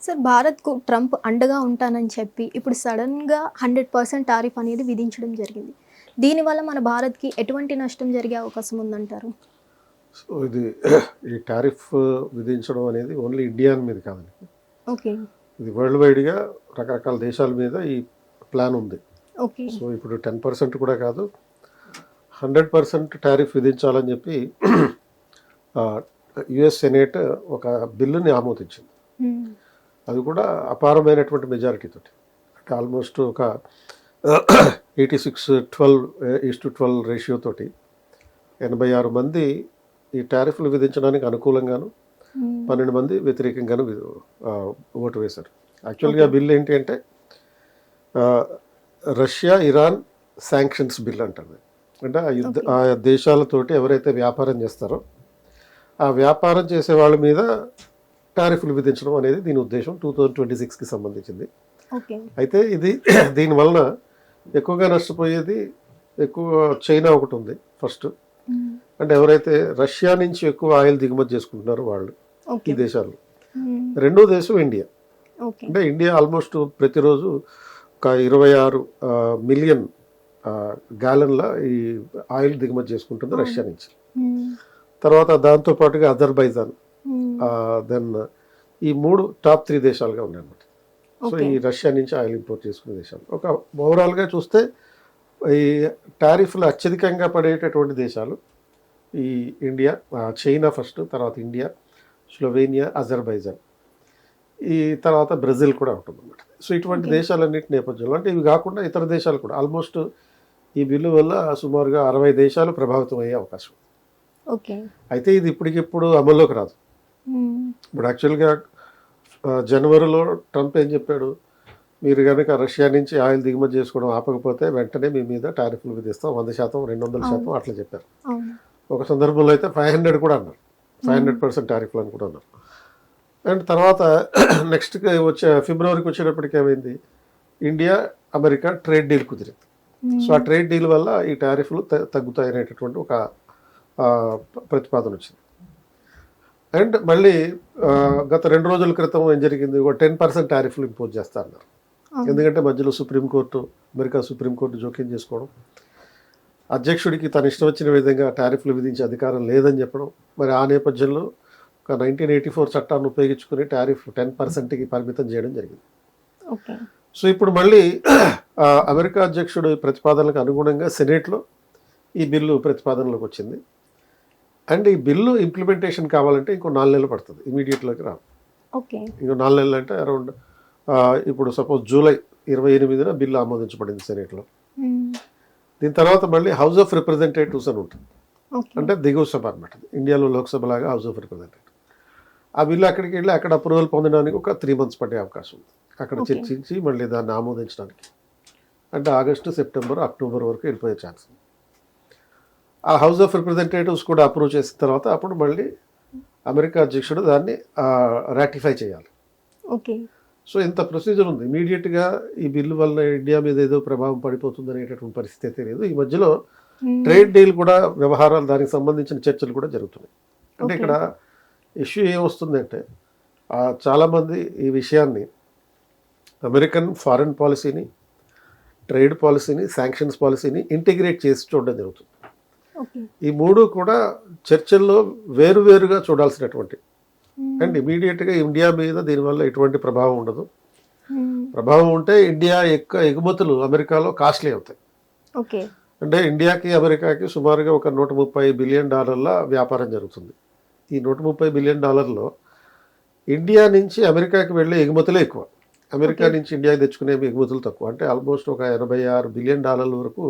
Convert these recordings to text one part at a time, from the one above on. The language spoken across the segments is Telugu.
సార్ భారత్కు ట్రంప్ అండగా ఉంటానని చెప్పి ఇప్పుడు సడన్గా 100% టారిఫ్ అనేది విధించడం జరిగింది. దీనివల్ల మన భారత్కి ఎటువంటి నష్టం జరిగే అవకాశం ఉందంటారు? సో ఇది ఈ టారిఫ్ విధించడం అనేది ఓన్లీ ఇండియా మీద కాదండి. ఓకే. ఇది వరల్డ్ వైడ్గా రకరకాల దేశాల మీద ఈ ప్లాన్ ఉంది. ఓకే. సో ఇప్పుడు 10% కూడా కాదు, 100% టారిఫ్ విధించాలని చెప్పి యుఎస్ సెనేట్ ఒక బిల్లుని ఆమోదించింది. అది కూడా అపారమైనటువంటి మెజారిటీతో, అంటే ఆల్మోస్ట్ ఒక 86-12 రేషియో తోటి 86 మంది ఈ టారిఫ్లు విధించడానికి అనుకూలంగాను, 12 మంది వ్యతిరేకంగాను ఓటు వేశారు. యాక్చువల్గా బిల్ ఏంటి అంటే రష్యా ఇరాన్ శాంక్షన్స్ బిల్ అంటారు. అంటే ఆ దేశాలతోటి ఎవరైతే వ్యాపారం చేస్తారో ఆ వ్యాపారం చేసే వాళ్ళ మీద టారిఫ్లు విధించడం అనేది దీని ఉద్దేశం. 2026కి సంబంధించింది. అయితే దీని వలన ఎక్కువగా నష్టపోయేది చైనా ఒకటి ఉంది ఫస్ట్. అంటే ఎవరైతే రష్యా నుంచి ఎక్కువ ఆయిల్ దిగుమతి చేసుకుంటున్నారో వాళ్ళు ఈ దేశాలు. రెండో దేశం ఇండియా. అంటే ఇండియా ఆల్మోస్ట్ ప్రతిరోజు ఒక 26 మిలియన్ గ్యాలన్ల ఈ ఆయిల్ దిగుమతి చేసుకుంటుంది రష్యా నుంచి. తర్వాత దాంతోపాటుగా అజర్బైజాన్, దెన్ ఈ 3 టాప్ 3 దేశాలుగా ఉన్నాయన్నమాట. సో ఈ రష్యా నుంచి ఆయిల్ ఇంపోర్ట్ చేసుకునే దేశాలు. ఒక ఓవరాల్గా చూస్తే ఈ టారిఫ్లు అత్యధికంగా పడేటటువంటి దేశాలు ఈ ఇండియా, చైనా ఫస్ట్, తర్వాత ఇండియా, స్లోవేనియా, అజర్బైజాన్, ఈ తర్వాత బ్రెజిల్ కూడా ఉంటుందన్నమాట. సో ఇటువంటి దేశాలన్నింటి నేపథ్యంలో, అంటే ఇవి కాకుండా ఇతర దేశాలు కూడా ఆల్మోస్ట్ ఈ బిల్లు వల్ల సుమారుగా 60 దేశాలు ప్రభావితం అయ్యే అవకాశం. అయితే ఇది ఇప్పటికిప్పుడు అమల్లోకి రాదు. ఇప్పుడు యాక్చువల్గా జనవరిలో ట్రంప్ ఏం చెప్పాడు, మీరు కనుక రష్యా నుంచి ఆయిల్ దిగుమతి చేసుకోవడం ఆపకపోతే వెంటనే మీ మీద టారిఫ్లు విధిస్తాం 100%, 200% అట్లా చెప్పారు. ఒక సందర్భంలో అయితే 500 కూడా అన్నారు, 500% టారిఫ్లు అని కూడా అన్నారు. అండ్ తర్వాత నెక్స్ట్ ఫిబ్రవరికి వచ్చేటప్పటికి ఏమైంది, ఇండియా అమెరికా ట్రేడ్ డీల్ కుదిరింది. సో ఆ ట్రేడ్ డీల్ వల్ల ఈ టారిఫ్లు తగ్గుతాయనేటటువంటి ఒక ప్రతిపాదన వచ్చింది. అండ్ మళ్ళీ గత 2 రోజుల క్రితం ఏం జరిగింది, ఒక 10% టారిఫ్లు ఇంపోజ్ చేస్తా అన్నారు. ఎందుకంటే మధ్యలో అమెరికా సుప్రీంకోర్టు జోక్యం చేసుకోవడం, అధ్యక్షుడికి తన ఇష్టం వచ్చిన విధంగా టారిఫ్లు విధించే అధికారం లేదని చెప్పడం. మరి ఆ నేపథ్యంలో ఒక 1984 చట్టాన్ని ఉపయోగించుకుని టారిఫ్ 10%కి పరిమితం చేయడం జరిగింది. సో ఇప్పుడు మళ్ళీ అమెరికా అధ్యక్షుడు ప్రతిపాదనలకు అనుగుణంగా సెనేట్లో ఈ బిల్లు ప్రతిపాదనలోకి వచ్చింది. అండ్ ఈ బిల్లు ఇంప్లిమెంటేషన్ కావాలంటే ఇంకో 4 నెలలు పడుతుంది, ఇమీడియట్లోకి రాదు. ఇంకో 4 నెలలు అంటే అరౌండ్ ఇప్పుడు సపోజ్ జూలై 28న బిల్లు ఆమోదించబడింది సెనేట్లో. దీని తర్వాత మళ్ళీ హౌస్ ఆఫ్ రిప్రజెంటేటివ్స్ అని ఉంటుంది, అంటే దిగువ సభ అనమాట. ఇండియాలో లోక్సభ లాగా హౌస్ ఆఫ్ రిప్రజెంటేటివ్. ఆ బిల్లు అక్కడికి వెళ్ళి అక్కడ అప్రూవల్ పొందడానికి ఒక 3 months పడే అవకాశం ఉంది. అక్కడ చర్చించి మళ్ళీ దాన్ని ఆమోదించడానికి, అంటే ఆగస్టు, సెప్టెంబర్, అక్టోబర్ వరకు వెళ్ళిపోయే ఛాన్స్ ఉంది. ఆ హౌస్ ఆఫ్ రిప్రజెంటేటివ్స్ కూడా అప్రూవ్ చేసిన తర్వాత అప్పుడు మళ్ళీ అమెరికా అధ్యక్షుడు దాన్ని రాటిఫై చేయాలి. సో ఇంత ప్రొసీజర్ ఉంది. ఇమీడియట్గా ఈ బిల్లు వల్ల ఇండియా మీద ఏదో ప్రభావం పడిపోతుంది అనేటటువంటి పరిస్థితి లేదు. ఈ మధ్యలో ట్రేడ్ డీల్ కూడా వ్యవహారాలు, దానికి సంబంధించిన చర్చలు కూడా జరుగుతున్నాయి. అంటే ఇక్కడ ఇష్యూ ఏమొస్తుందంటే చాలామంది ఈ విషయాన్ని అమెరికన్ ఫారెన్ పాలసీని, ట్రేడ్ పాలసీని, శాంక్షన్స్ పాలసీని ఇంటిగ్రేట్ చేసి చూడడం జరుగుతుంది. ఈ 3 కూడా చర్చల్లో వేరువేరుగా చూడాల్సినటువంటి. అండ్ ఇమీడియట్గా ఇండియా మీద దీనివల్ల ఎటువంటి ప్రభావం ఉండదు. ప్రభావం ఉంటే ఇండియా ఎగుమతులు అమెరికాలో కాస్ట్లీ అవుతాయి. అంటే ఇండియాకి అమెరికాకి సుమారుగా ఒక $130 బిలియన్ వ్యాపారం జరుగుతుంది. ఈ $130 బిలియన్ ఇండియా నుంచి అమెరికాకి వెళ్ళే ఎగుమతులే ఎక్కువ, అమెరికా నుంచి ఇండియాకి తెచ్చుకునే ఎగుమతులు తక్కువ. అంటే ఆల్మోస్ట్ ఒక $86 బిలియన్ వరకు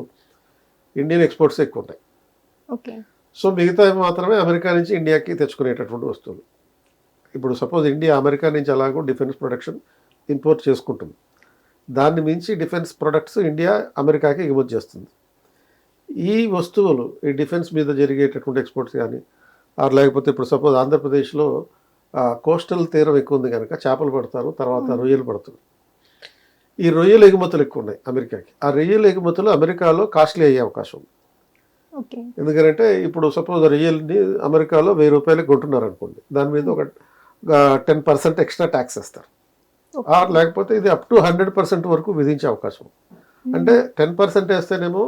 ఇండియన్ ఎక్స్పోర్ట్స్ ఎక్కువ ఉంటాయి. సో మిగతా మాత్రమే అమెరికా నుంచి ఇండియాకి తెచ్చుకునేటటువంటి వస్తువులు. ఇప్పుడు సపోజ్ ఇండియా అమెరికా నుంచి అలాగో డిఫెన్స్ ప్రొడక్షన్ ఇంపోర్ట్ చేసుకుంటుంది, దాన్ని మించి డిఫెన్స్ ప్రొడక్ట్స్ ఇండియా అమెరికాకి ఎగుమతి చేస్తుంది. ఈ వస్తువులు ఈ డిఫెన్స్ మీద జరిగేటటువంటి ఎక్స్పోర్ట్స్ కానీ, లేకపోతే ఇప్పుడు సపోజ్ ఆంధ్రప్రదేశ్లో కోస్టల్ తీరం ఎక్కువ ఉంది కనుక చేపలు పడతారు, తర్వాత రొయ్యలు పడతారు. ఈ రొయ్యల ఎగుమతులు ఎక్కువ ఉన్నాయి అమెరికాకి. ఆ రొయ్యల ఎగుమతులు అమెరికాలో కాస్ట్లీ అయ్యే అవకాశం ఉంది. ఎందుకంటే ఇప్పుడు సపోజ్ రొయ్యల్ని అమెరికాలో ₹1000 కొంటున్నారు అనుకోండి, దాని మీద ఒక 10% ఎక్స్ట్రా ట్యాక్స్ వేస్తారు. లేకపోతే ఇది అప్ టు 100% వరకు విధించే అవకాశం. అంటే 10% వేస్తేనేమో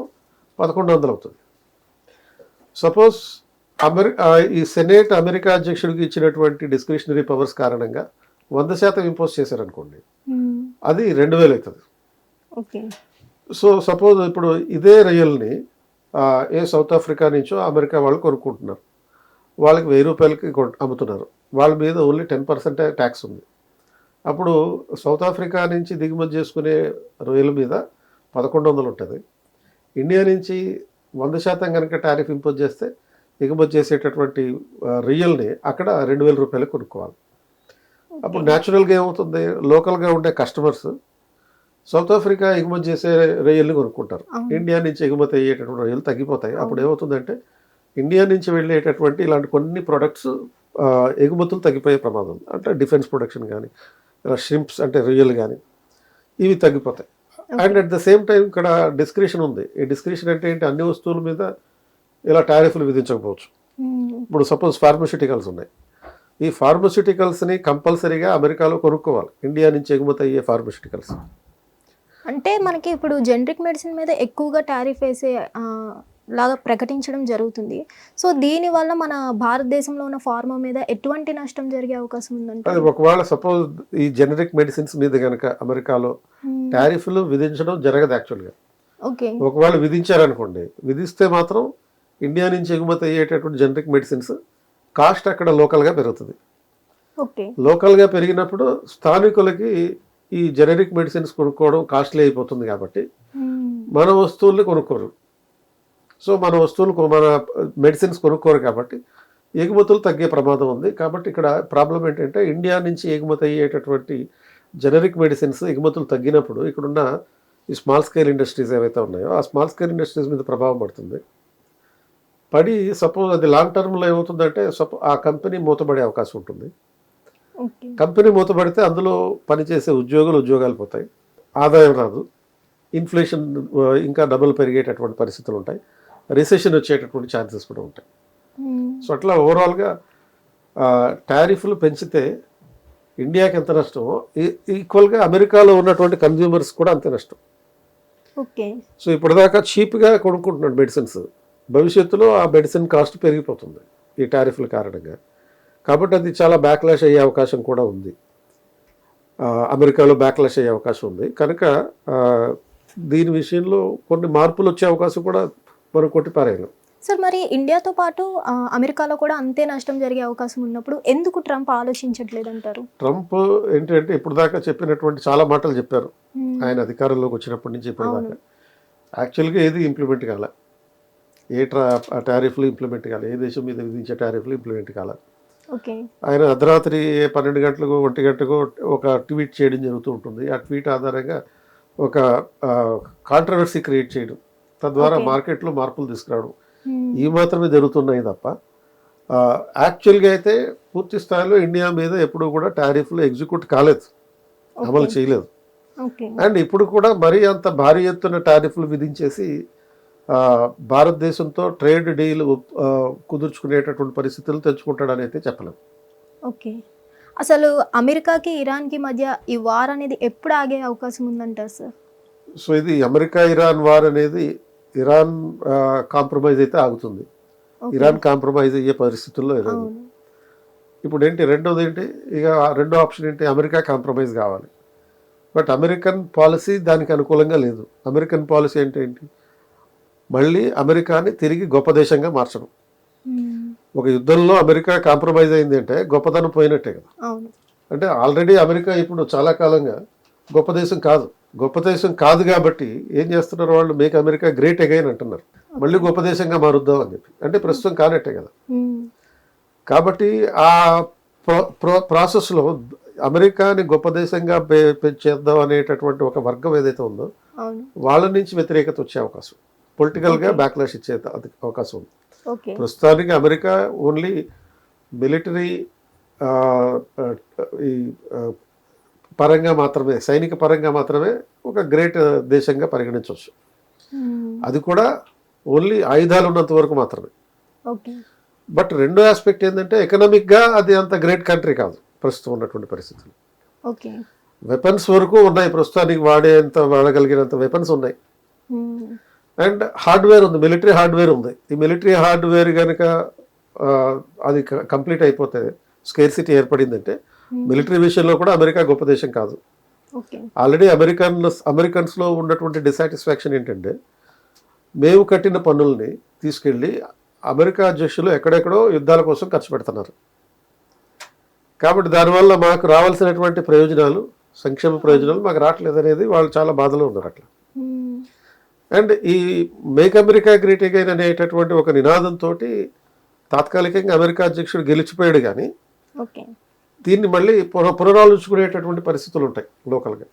1100 అవుతుంది. సపోజ్ ఈ సెనేట్ అమెరికా అధ్యక్షుడికి ఇచ్చినటువంటి డిస్క్రిషనరీ పవర్స్ కారణంగా 100% ఇంపోజ్ చేశారనుకోండి, అది 2000 అవుతుంది. సో సపోజ్ ఇప్పుడు ఇదే రొయ్యల్ని ఏ సౌత్ ఆఫ్రికా నుంచో అమెరికా వాళ్ళు కొనుక్కుంటున్నారు, వాళ్ళకి 1000 రూపాయలకి అమ్ముతున్నారు, వాళ్ళ మీద ఓన్లీ 10% ట్యాక్స్ ఉంది. అప్పుడు సౌత్ ఆఫ్రికా నుంచి దిగుమతి చేసుకునే రొయ్యల మీద 1100 ఉంటుంది. ఇండియా నుంచి 100% కనుక టారిఫ్ ఇంపోజ్ చేస్తే దిగుమతి చేసేటటువంటి రొయ్యల్ని అక్కడ 2000 రూపాయలు కొనుక్కోవాలి. అప్పుడు న్యాచురల్గా ఏమవుతుంది, లోకల్గా ఉండే కస్టమర్స్ సౌత్ ఆఫ్రికా ఎగుమతి చేసే రొయ్యల్ని కొనుక్కుంటారు, ఇండియా నుంచి ఎగుమతి అయ్యేటటువంటి రొయ్యలు తగ్గిపోతాయి. అప్పుడు ఏమవుతుందంటే ఇండియా నుంచి వెళ్ళేటటువంటి ఇలాంటి కొన్ని ప్రొడక్ట్స్ ఎగుమతులు తగ్గిపోయే ప్రమాదం ఉంది. అంటే డిఫెన్స్ ప్రొడక్షన్ కానీ, షింప్స్ అంటే రొయ్యలు కానీ, ఇవి తగ్గిపోతాయి. And at the same time ఇక్కడ డిస్క్రిషన్ ఉంది. ఈ డిస్క్రిషన్ అంటే ఏంటి, అన్ని వస్తువుల మీద ఇలా టారిఫ్లు విధించకపోవచ్చు. ఇప్పుడు సపోజ్ ఫార్మస్యూటికల్స్ ఉన్నాయి, ఈ ఫార్మస్యూటికల్స్ని కంపల్సరీగా అమెరికాలో కొనుక్కోవాలి, ఇండియా నుంచి ఎగుమతి అయ్యే ఫార్మస్యూటికల్స్. అంటే మనకి ఇప్పుడు జనరిక్ మెడిసిన్ మీద ఎక్కువగా టారిఫ్ వేసే లాగా ప్రకటించడం జరుగుతుంది. సో దీనివల్ల మన భారతదేశంలో ఉన్న ఫార్మా మీద ఎటువంటి నష్టం జరిగే అవకాశం ఉందంటే, అది ఒకవేళ సపోజ్ ఈ జనరిక్ మెడిసిన్స్ మీద కనుక అమెరికాలో టారిఫ్లు విధించడం జరగదు యాక్చువల్గా. ఒకవేళ విధించారనుకోండి, విధిస్తే మాత్రం ఇండియా నుంచి ఎగుమతి అయ్యేటటువంటి జనరిక్ మెడిసిన్స్ కాస్ట్ అక్కడ లోకల్గా పెరుగుతుంది. లోకల్గా పెరిగినప్పుడు స్థానికులకి ఈ జెనరిక్ మెడిసిన్స్ కొనుక్కోవడం కాస్ట్లీ అయిపోతుంది కాబట్టి మన వస్తువుల్ని కొనుక్కోరు. సో మన వస్తువులు మన మెడిసిన్స్ కొనుక్కోరు కాబట్టి ఎగుమతులు తగ్గే ప్రమాదం ఉంది. కాబట్టి ఇక్కడ ప్రాబ్లం ఏంటంటే ఇండియా నుంచి ఎగుమతి అయ్యేటటువంటి జెనరిక్ మెడిసిన్స్ ఎగుమతులు తగ్గినప్పుడు ఇక్కడున్న ఈ స్మాల్ స్కేల్ ఇండస్ట్రీస్ ఏవైతే ఉన్నాయో ఆ స్మాల్ స్కేల్ ఇండస్ట్రీస్ మీద ప్రభావం పడుతుంది. పడి సపోజ్ అది లాంగ్ టర్మ్లో ఏమవుతుందంటే ఆ కంపెనీ మూతపడే అవకాశం ఉంటుంది. కంపెనీ మూతపడితే అందులో పనిచేసే ఉద్యోగాలు పోతాయి, ఆదాయం రాదు, ఇన్ఫ్లేషన్ ఇంకా డబుల్ పెరిగేటటువంటి పరిస్థితులు ఉంటాయి, రిసెషన్ వచ్చేటటువంటి ఛాన్సెస్ కూడా ఉంటాయి. సో అట్లా ఓవరాల్గా టారిఫ్లు పెంచితే ఇండియాకి ఎంత నష్టమో ఈక్వల్గా అమెరికాలో ఉన్నటువంటి కన్జ్యూమర్స్ కూడా అంతే నష్టం. సో ఇప్పటిదాకా చీప్గా కొనుక్కుంటున్నాడు మెడిసిన్స్, భవిష్యత్తులో ఆ మెడిసిన్ కాస్ట్ పెరిగిపోతుంది ఈ టారిఫ్ల కారణంగా. కాబట్టి అది చాలా బ్యాక్లాష్ అయ్యే అవకాశం కూడా ఉంది, అమెరికాలో బ్యాక్లాష్ అయ్యే అవకాశం ఉంది. కనుక దీని విషయంలో కొన్ని మార్పులు వచ్చే అవకాశం కూడా మనం కొట్టిపారేయలేం. సార్ మరి ఇండియాతో పాటు అమెరికాలో కూడా అంతే నష్టం జరిగే అవకాశం ఉన్నప్పుడు ఎందుకు ట్రంప్ ఆలోచించట్లేదు అంటారు? ట్రంప్ ఏంటంటే ఇప్పుడు దాకా చెప్పినటువంటి చాలా మాటలు చెప్పారు ఆయన అధికారంలోకి వచ్చినప్పటి నుంచి ఇప్పటిదాకా. యాక్చువల్గా ఏది ఇంప్లిమెంట్ కాలే, ఏ టారిఫ్లు ఇంప్లిమెంట్ కాలే, ఏ దేశం మీద విధించే టారిఫ్లు ఇంప్లిమెంట్ కాలే. ఆయన అర్ధరాత్రి 12 గంటలకు 1 గంటకు ఒక ట్వీట్ చేయడం జరుగుతూ ఉంటుంది. ఆ ట్వీట్ ఆధారంగా ఒక కాంట్రవర్సీ క్రియేట్ చేయడం, తద్వారా మార్కెట్లో మార్పులు తీసుకురావడం, ఈ మాత్రమే జరుగుతున్నాయి తప్ప యాక్చువల్గా అయితే పూర్తి స్థాయిలో ఇండియా మీద ఎప్పుడు కూడా టారిఫ్లు ఎగ్జిక్యూట్ కాలేదు, అమలు చేయలేదు. అండ్ ఇప్పుడు కూడా మరీ అంత భారీ ఎత్తున టారిఫ్లు విధించేసి భారతదేశంతో ట్రేడ్ డీల్ కుదుర్చుకునేటటువంటి పరిస్థితులు తెచ్చుకుంటాడని అయితే చెప్పలేము. అసలు అమెరికాకి ఇరాన్కి మధ్య ఈ వార్ అనేది ఎప్పుడు ఆగే అవకాశం ఉందంటారు సార్? సో ఇది అమెరికా ఇరాన్ వార్ అనేది ఇరాన్ కాంప్రమైజ్ అయితే ఆగుతుంది, ఇరాన్ కాంప్రమైజ్ అయ్యే పరిస్థితుల్లో ఇరాన్. ఇప్పుడు ఏంటి రెండోది ఏంటి, ఇక రెండో ఆప్షన్ ఏంటి, అమెరికా కాంప్రమైజ్ కావాలి. బట్ అమెరికన్ పాలసీ దానికి అనుకూలంగా లేదు. అమెరికన్ పాలసీ ఏంటి, మళ్ళీ అమెరికాని తిరిగి గొప్ప దేశంగా మార్చడం. ఒక యుద్ధంలో అమెరికా కాంప్రమైజ్ అయింది అంటే గొప్పతనం పోయినట్టే కదా. అంటే ఆల్రెడీ అమెరికా ఇప్పుడు చాలా కాలంగా గొప్ప దేశం కాదు కాబట్టి ఏం చేస్తున్నారు వాళ్ళు, మేక్ అమెరికా గ్రేట్ అగైన్ అంటున్నారు, మళ్ళీ గొప్ప దేశంగా మారుద్దాం అని చెప్పి. అంటే ప్రస్తుతం కానట్టే కదా. కాబట్టి ఆ ప్రాసెస్లో అమెరికాని గొప్ప దేశంగా చేద్దాం అనేటటువంటి ఒక వర్గం ఏదైతే ఉందో వాళ్ళ నుంచి వ్యతిరేకత వచ్చే అవకాశం, పొలిటికల్గా బ్యాక్లాష్ ఇచ్చే అవకాశం ఉంది. ప్రస్తుతానికి అమెరికా ఓన్లీ మిలిటరీ పరంగా మాత్రమే, సైనిక పరంగా మాత్రమే ఒక గ్రేట్ దేశంగా పరిగణించవచ్చు. అది కూడా ఓన్లీ ఆయుధాలు ఉన్నంత వరకు మాత్రమే. బట్ రెండో ఆస్పెక్ట్ ఏంటంటే ఎకనామిక్గా అది అంత గ్రేట్ కంట్రీ కాదు ప్రస్తుతం ఉన్నటువంటి పరిస్థితులు. వెపన్స్ వరకు ఉన్నాయి, ప్రస్తుతానికి వాడగలిగినంత వెపన్స్ ఉన్నాయి. అండ్ హార్డ్వేర్ ఉంది, మిలిటరీ హార్డ్వేర్ ఉంది. ఈ మిలిటరీ హార్డ్వేర్ కనుక అది కంప్లీట్ అయిపోతే, స్కేర్సిటీ ఏర్పడిందంటే, మిలిటరీ విషయంలో కూడా అమెరికా గొప్ప దేశం కాదు. ఆల్రెడీ అమెరికన్స్లో ఉన్నటువంటి డిసాటిస్ఫాక్షన్ ఏంటంటే, మేము కట్టిన పన్నుల్ని తీసుకెళ్ళి అమెరికా అధ్యక్షులు ఎక్కడెక్కడో యుద్ధాల కోసం ఖర్చు పెడుతున్నారు. కాబట్టి దానివల్ల మాకు రావాల్సినటువంటి ప్రయోజనాలు, సంక్షేమ ప్రయోజనాలు మాకు రావట్లేదు అనేది వాళ్ళు చాలా బాధలో ఉన్నారు అట్లా. అండ్ ఈ మేక్ అమెరికా గ్రేట్ అగైన్ అనేటటువంటి ఒక నినాదంతో తాత్కాలికంగా అమెరికా అధ్యక్షుడు గెలిచిపోయాడు, కానీ దీన్ని మళ్ళీ పునరాలోచించుకునేటటువంటి పరిస్థితులు ఉంటాయి లోకల్గా.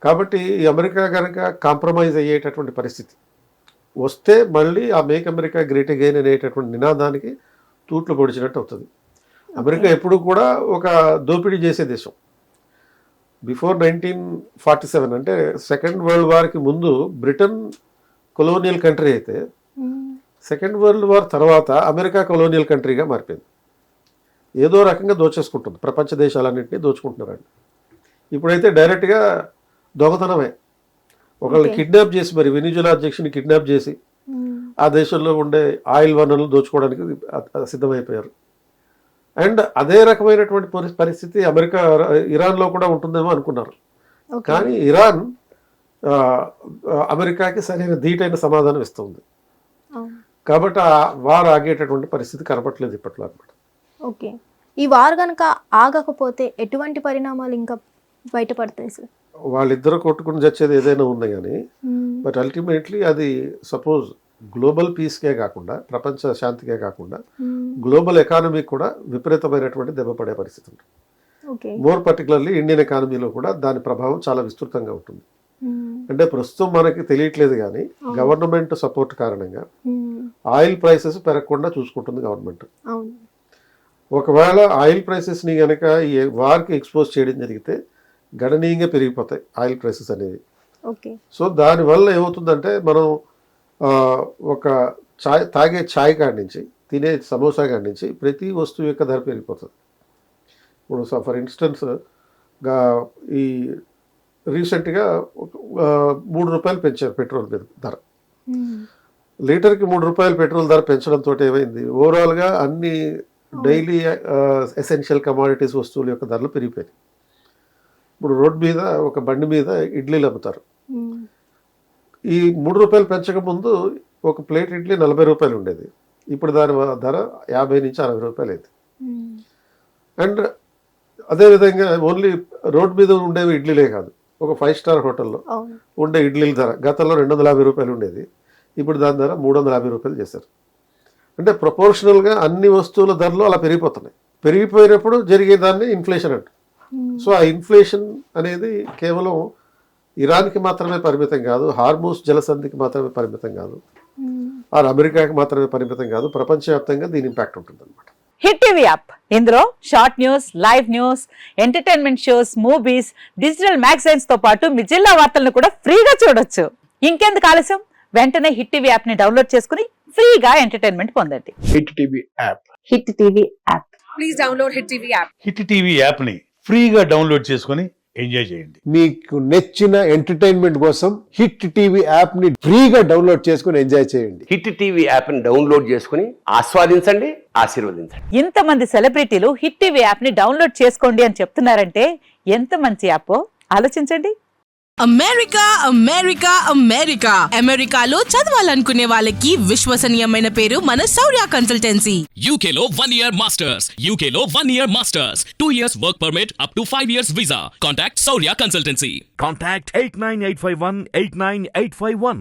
కాబట్టి ఈ అమెరికా కనుక కాంప్రమైజ్ అయ్యేటటువంటి పరిస్థితి వస్తే మళ్ళీ ఆ మేక్ అమెరికా గ్రేట్ అగైన్ అనేటటువంటి నినాదానికి తూట్లు పొడిచినట్టు అవుతుంది. అమెరికా ఎప్పుడు కూడా ఒక దోపిడీ చేసే దేశం. బిఫోర్ 1947 అంటే సెకండ్ వరల్డ్ వార్కి ముందు బ్రిటన్ కొలోనియల్ కంట్రీ అయితే, సెకండ్ వరల్డ్ వార్ తర్వాత అమెరికా కొలోనియల్ కంట్రీగా మారిపోయింది. ఏదో రకంగా దోచేసుకుంటుంది, ప్రపంచ దేశాలన్నింటినీ దోచుకుంటున్నారండి. ఇప్పుడైతే డైరెక్ట్గా దొంగతనమే. ఒకళ్ళని కిడ్నాప్ చేసి, మరి వెనిజులా అధ్యక్షుని కిడ్నాప్ చేసి ఆ దేశంలో ఉండే ఆయిల్ వనరులు దోచుకోవడానికి సిద్ధమైపోయారు. అండ్ అదే రకమైనటువంటి పరిస్థితి ఇరాన్లో కూడా ఉంటుందేమో అనుకున్నారు, కానీ ఇరాన్ అమెరికాకి సరైన ధీటైన సమాధానం ఇస్తుంది. కాబట్టి ఆ వార్ ఆగేటటువంటి పరిస్థితి కనపట్లేదు ఇప్పట్లో అనమాట. ఓకే, ఈ వార్ కనుక ఆగకపోతే ఎటువంటి పరిణామాలు ఇంకా బయటపడతాయి సార్? వాళ్ళిద్దరు కొట్టుకుని చచ్చేది ఏదైనా ఉంది, కానీ బట్ అల్టిమేట్లీ అది సపోజ్ గ్లోబల్ పీస్కే కాకుండా, ప్రపంచ శాంతికే కాకుండా, గ్లోబల్ ఎకానమీ కూడా విపరీతమైనటువంటి దెబ్బ పడే పరిస్థితి ఉంటుంది. మోర్ పర్టికులర్లీ ఇండియన్ ఎకానమీలో కూడా దాని ప్రభావం చాలా విస్తృతంగా ఉంటుంది. అంటే ప్రస్తుతం మనకి తెలియట్లేదు, కానీ గవర్నమెంట్ సపోర్ట్ కారణంగా ఆయిల్ ప్రైసెస్ పెరగకుండా చూసుకుంటుంది గవర్నమెంట్. ఒకవేళ ఆయిల్ ప్రైసెస్ని కనుక ఈ వార్కి ఎక్స్పోజ్ చేయడం జరిగితే గణనీయంగా పెరిగిపోతాయి ఆయిల్ ప్రైసెస్ అనేది. సో దానివల్ల ఏమవుతుందంటే, మనం ఒక తాగే ఛాయ్ కాడి నుంచి, తినే సమోసా కాడి నుంచి ప్రతి వస్తువు యొక్క ధర పెరిగిపోతుంది. ఇప్పుడు ఫర్ ఇన్స్టెన్స్ ఈ రీసెంట్గా 3 రూపాయలు పెంచారు పెట్రోల్ ధర. లీటర్కి 3 రూపాయలు పెట్రోల్ ధర పెంచడంతో ఏమైంది, ఓవరాల్గా అన్ని డైలీ ఎసెన్షియల్ కమాడిటీస్ వస్తువుల యొక్క ధరలు పెరిగిపోయాయి. ఇప్పుడు రోడ్ మీద ఒక బండి మీద ఇడ్లీలు అమ్ముతారు. ఈ 3 రూపాయలు పెంచక ముందు ఒక ప్లేట్ ఇడ్లీ 40 రూపాయలు ఉండేది, ఇప్పుడు దాని ధర 50 నుంచి 60 రూపాయలు అయింది. అండ్ అదేవిధంగా ఓన్లీ రోడ్ మీద ఉండేవి ఇడ్లీలే కాదు, ఒక 5 స్టార్ హోటల్లో ఉండే ఇడ్లీల ధర గతంలో 250 రూపాయలు ఉండేది, ఇప్పుడు దాని ధర 350 రూపాయలు చేశారు. అంటే ప్రపోర్షనల్గా అన్ని వస్తువుల ధరలు అలా పెరిగిపోతున్నాయి. పెరిగిపోయినప్పుడు జరిగేదాన్ని ఇన్ఫ్లేషన్ అంట. సో ఆ ఇన్ఫ్లేషన్ అనేది కేవలం ఇరాన్కి మాత్రమే పరిమితం కాదు, హార్మూస్ జలసంధికి మాత్రమే పరిమితం కాదు, ఆర్ అమెరికాకి మాత్రమే పరిమితం కాదు, ప్రపంచవ్యాప్తంగా దీని ఇంపాక్ట్ ఉంటుంది అనమాట. హిట్ టీవీ యాప్, ఇందులో short news, live news, entertainment shows, movies, digital magazines తో పాటు మీ జిల్లా వార్తలను కూడా ఫ్రీగా చూడొచ్చు. ఇంకెందుకు ఆలస్యం, వెంటనే హిట్ టీవీ యాప్ ని డౌన్లోడ్ చేసుకుని ఫ్రీగా ఎంటర్టైన్మెంట్ పొందండి. Hit TV app. Hit TV app. Please download hit TV app. Hit TV app ని ఫ్రీగా డౌన్లోడ్ చేసుకుని ఎంజాయ్ చేయండి. మీకు నచ్చిన ఎంటర్టైన్మెంట్ కోసం హిట్ టీవీ యాప్ ని ఫ్రీగా డౌన్లోడ్ చేసుకుని ఎంజాయ్ చేయండి. హిట్ టీవీ యాప్ ని డౌన్లోడ్ చేసుకుని ఆస్వాదించండి, ఆశీర్వదించండి. ఇంతమంది సెలబ్రిటీలు హిట్ టీవీ యాప్ ని డౌన్లోడ్ చేసుకోండి అని చెప్తున్నారంటే ఎంత మంచి యాప్ ఆలోచించండి. అమెరికా అమెరికా అమెరికా అమెరికాలో చదవాలనుకునే వాళ్ళకి విశ్వసనీయమైన పేరు మన శౌర్య కన్సల్టెన్సీ. UK లో 1 year masters. UK లో 1 year masters. 2 years work permit up to 5 years visa. Contact Saurya Consultancy. Contact 89851 89851.